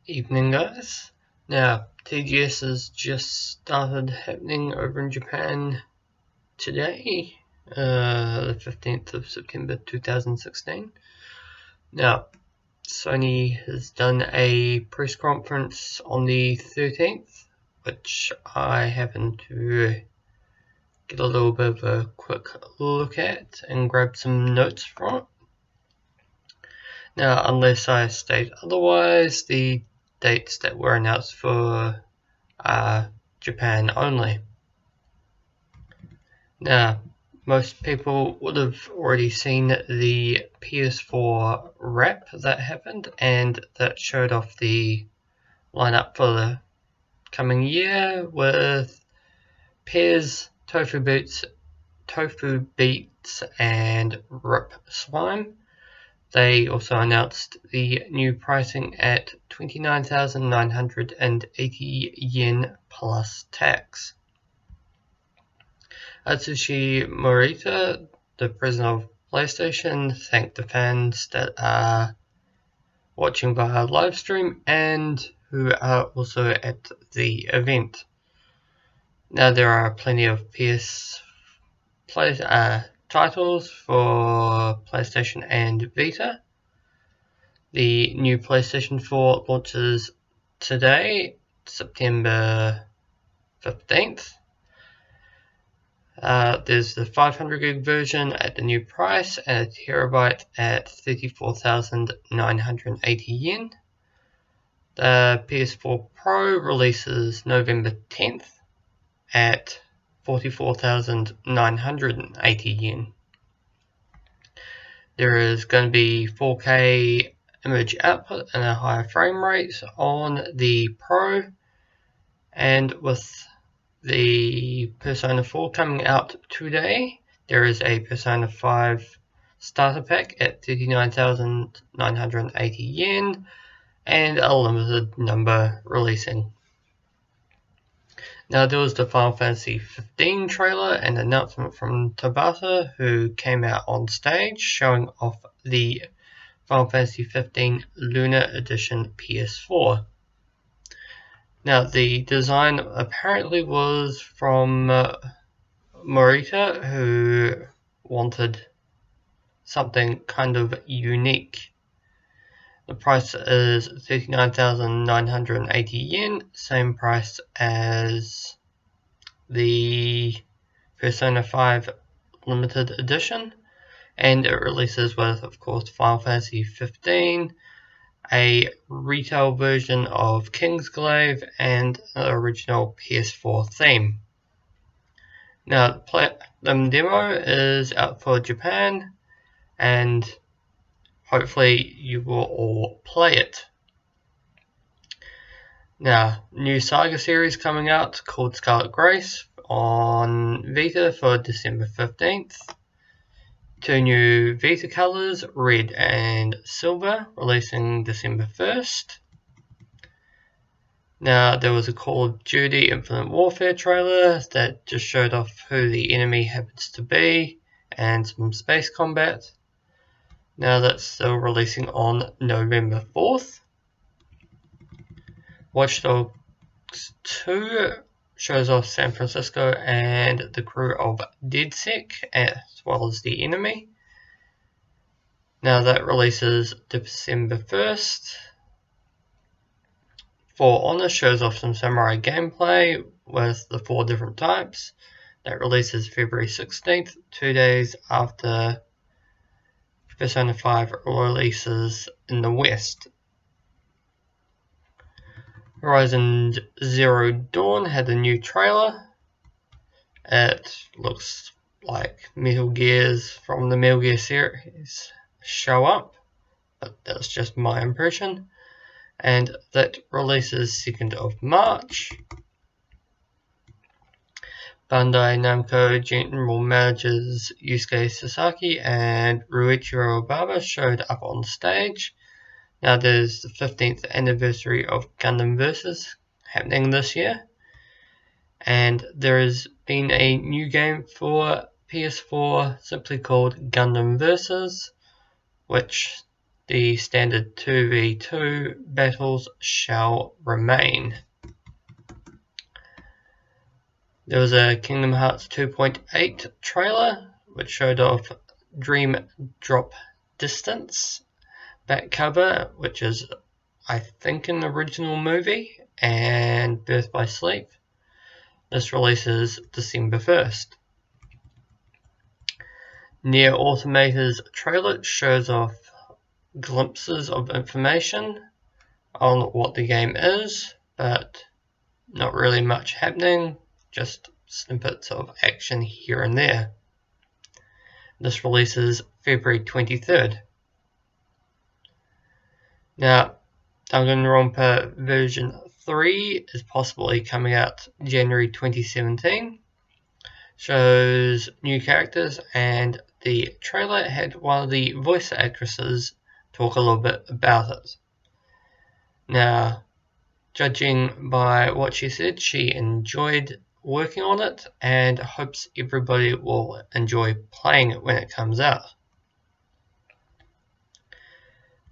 Evening, guys. Now, TGS has just started happening over in Japan today, the 15th of September 2016. Now, Sony has done a press conference on the 13th, which I happened to get a little bit of a quick look at and grab some notes from it. Now, unless I state otherwise, the dates that were announced for Japan only. Now, most people would have already seen the PS4 wrap that happened, and that showed off the lineup for the coming year with Pears, Tofu Beats, and Rip Slime. They also announced the new pricing at 29,980 yen plus tax. Atsushi Morita, the president of PlayStation, thanked the fans that are watching via live stream and who are also at the event. Now, there are plenty of titles for PlayStation and Vita. The new PlayStation 4 launches today, September 15th. There's the 500 gig version at the new price and a terabyte at 34,980 yen. The PS4 Pro releases November 10th at 44,980 yen. There is going to be 4K image output and a higher frame rate on the Pro, and with the Persona 4 coming out today, there is a Persona 5 starter pack at 39,980 yen and a limited number releasing. Now, there was the Final Fantasy 15 trailer and announcement from Tabata, who came out on stage showing off the Final Fantasy 15 Lunar Edition PS4. Now, the design apparently was from Morita, who wanted something kind of unique. The price is 39,980 yen, same price as the Persona 5 Limited Edition, and it releases with, of course, Final Fantasy 15, a retail version of Kingsglaive, and an original PS4 theme. Now, the Platinum demo is out for Japan, and hopefully you will all play it. Now, new Saga series coming out called Scarlet Grace on Vita for December 15th. Two new Vita colors, red and silver, releasing December 1st. Now, there was a Call of Duty Infinite Warfare trailer that just showed off who the enemy happens to be and some space combat. Now, that's still releasing on November 4th. Watch Dogs 2 shows off San Francisco and the crew of DedSec, as well as the enemy. Now, that releases December 1st. For Honor shows off some samurai gameplay with the 4 different types. That releases February 16th, 2 days after Persona 5 releases in the West. Horizon Zero Dawn had a new trailer. It looks like Metal Gears from the Metal Gear series show up, but that's just my impression. And that releases 2nd of March. Bandai Namco General Managers Yusuke Sasaki and Ruichiro Baba showed up on stage. Now, there's the 15th anniversary of Gundam Versus happening this year, and there has been a new game for PS4 simply called Gundam Versus, which the standard 2v2 battles shall remain. There was a Kingdom Hearts 2.8 trailer which showed off Dream Drop Distance back cover, which is I think an original movie, and Birth by Sleep. This releases December 1st. Nier Automator's trailer shows off glimpses of information on what the game is, but not really much happening, just snippets of action here and there. This releases February 23rd. Now, Danganronpa version 3 is possibly coming out January 2017. Shows new characters, and the trailer had one of the voice actresses talk a little bit about it. Now, judging by what she said, she enjoyed working on it and hopes everybody will enjoy playing it when it comes out.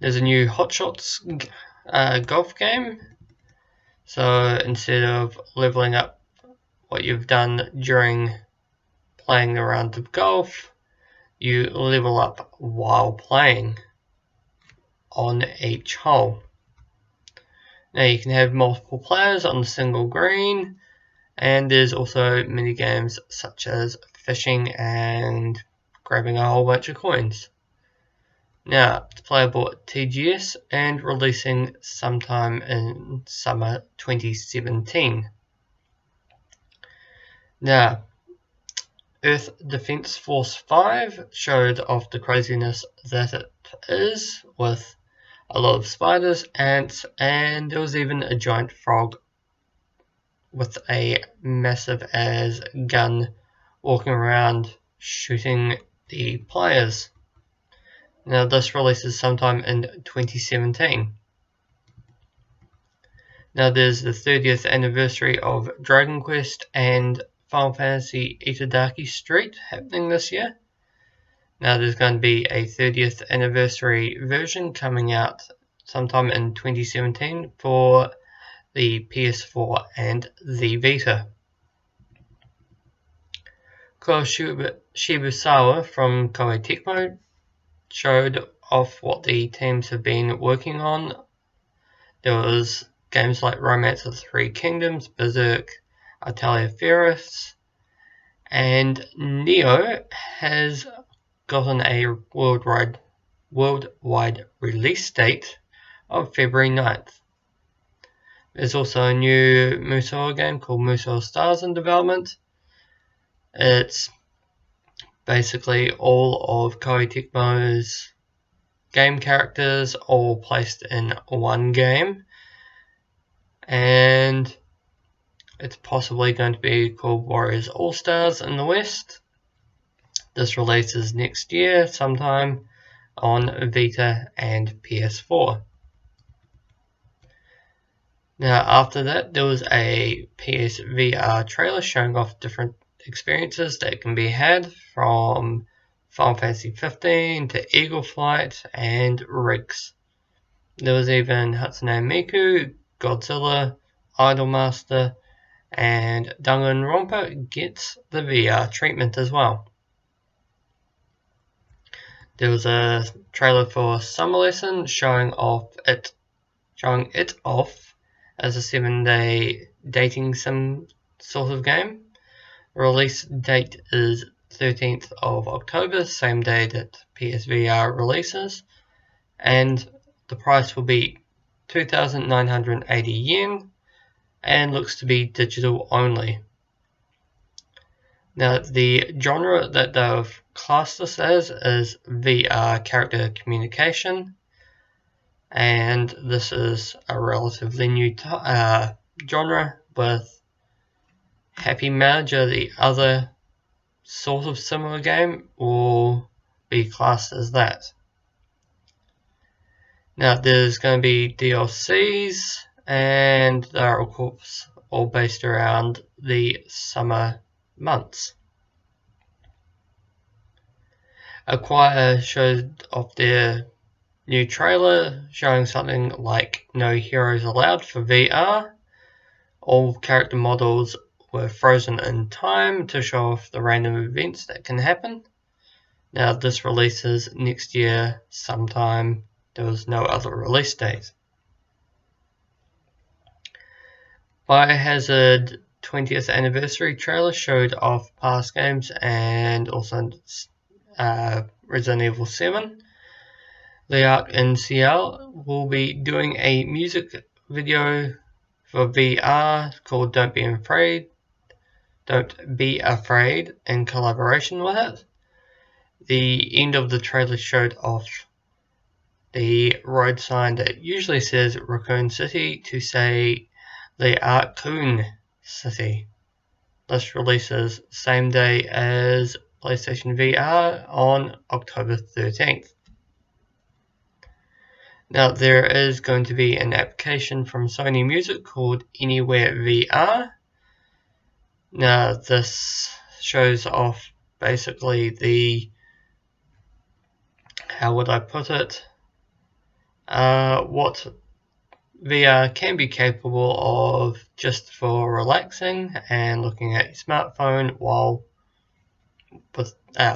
There's a new Hot Shots golf game, so instead of leveling up what you've done during playing a round of golf, you level up while playing on each hole. Now you can have multiple players on a single green, and there's also mini games such as fishing and grabbing a whole bunch of coins. Now, it's playable at TGS and releasing sometime in summer 2017. Now, Earth Defense Force 5 showed off the craziness that it is, with a lot of spiders, ants, and there was even a giant frog with a massive as gun walking around shooting the players. Now this releases sometime in 2017. Now there's the 30th anniversary of Dragon Quest and Final Fantasy Itadaki Street happening this year. Now there's going to be a 30th anniversary version coming out sometime in 2017 for the PS4 and the Vita. Ko Shibusawa from Koei Tecmo showed off what the teams have been working on. There was games like Romance of the Three Kingdoms, Berserk, Atalia Ferris, and Neo has gotten a worldwide release date of February 9th. There's also a new Musou game called Musou Stars in development. It's basically all of Koei Tecmo's game characters all placed in one game, and it's possibly going to be called Warriors All Stars in the West. This releases next year sometime on Vita and PS4. Now after that there was a PSVR trailer showing off different experiences that can be had, from Final Fantasy 15 to Eagle Flight and Rigs. There was even Hatsune Miku, Godzilla, Idolmaster, and Danganronpa gets the VR treatment as well. There was a trailer for Summer Lesson showing it off as a 7-day dating sim sort of game. Release date is 13th of October, same day that PSVR releases, and the price will be 2,980 yen and looks to be digital only. Now the genre that they've classed this as is VR character communication, and this is a relatively new genre, with Happy Manager, the other sort of similar game, will be classed as that. Now there's going to be DLCs, and they're of course all based around the summer months. Acquire showed off their new trailer showing something like No Heroes Allowed for VR. All character models were frozen in time to show off the random events that can happen. Now this releases next year sometime. There was no other release date. Biohazard 20th anniversary trailer showed off past games and also Resident Evil 7. The Ark in CL will be doing a music video for VR called Don't Be Afraid in collaboration with it. The end of the trailer showed off the road sign that usually says Raccoon City to say the Arcoon City. This releases same day as PlayStation VR on October 13th. Now there is going to be an application from Sony Music called Anywhere VR. Now this shows off basically the, how would I put it, what VR can be capable of just for relaxing and looking at your smartphone while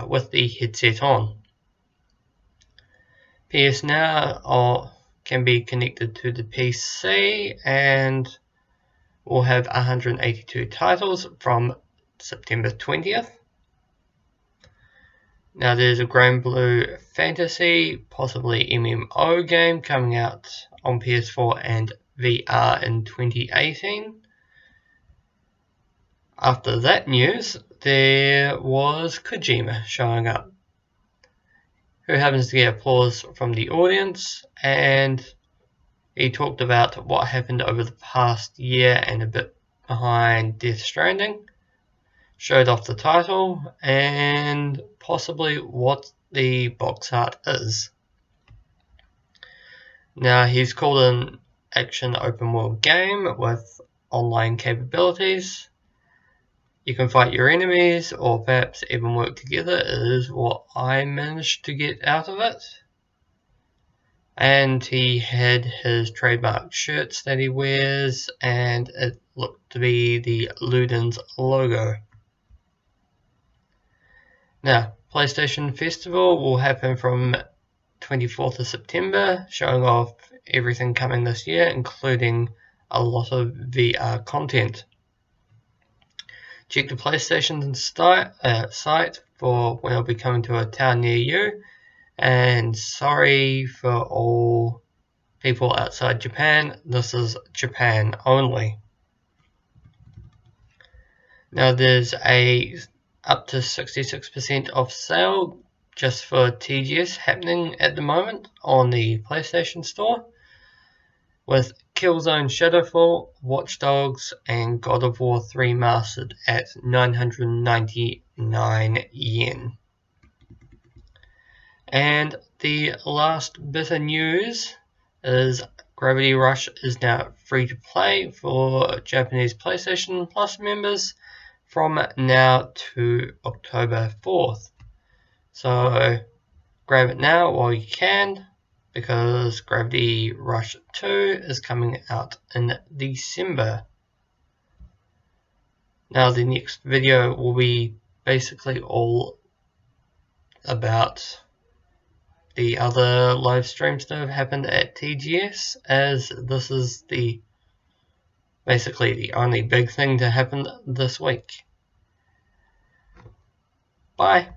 with the headset on. PS Now can be connected to the PC and will have 182 titles from September 20th. Now there's a Granblue Fantasy, possibly MMO game coming out on PS4 and VR in 2018. After that news, there was Kojima showing up, who happens to get applause from the audience, and he talked about what happened over the past year and a bit behind Death Stranding, showed off the title and possibly what the box art is. Now he's called an action open world game with online capabilities. You can fight your enemies or perhaps even work together, is what I managed to get out of it. And he had his trademark shirts that he wears, and it looked to be the Ludens logo. Now, PlayStation Festival will happen from 24th of September, showing off everything coming this year, including a lot of VR content. Check the PlayStation site for when it'll be coming to a town near you. And sorry for all people outside Japan, this is Japan only. Now there's a up to 66% off sale just for TGS happening at the moment on the PlayStation Store, with Killzone Shadowfall, Watch Dogs, and God of War 3 Remastered at 999 yen. And the last bit of news is Gravity Rush is now free to play for Japanese PlayStation Plus members from now to October 4th. So grab it now while you can, because Gravity Rush 2 is coming out in December. Now the next video will be basically all about the other live streams that have happened at TGS, as this is basically the only big thing to happen this week. Bye.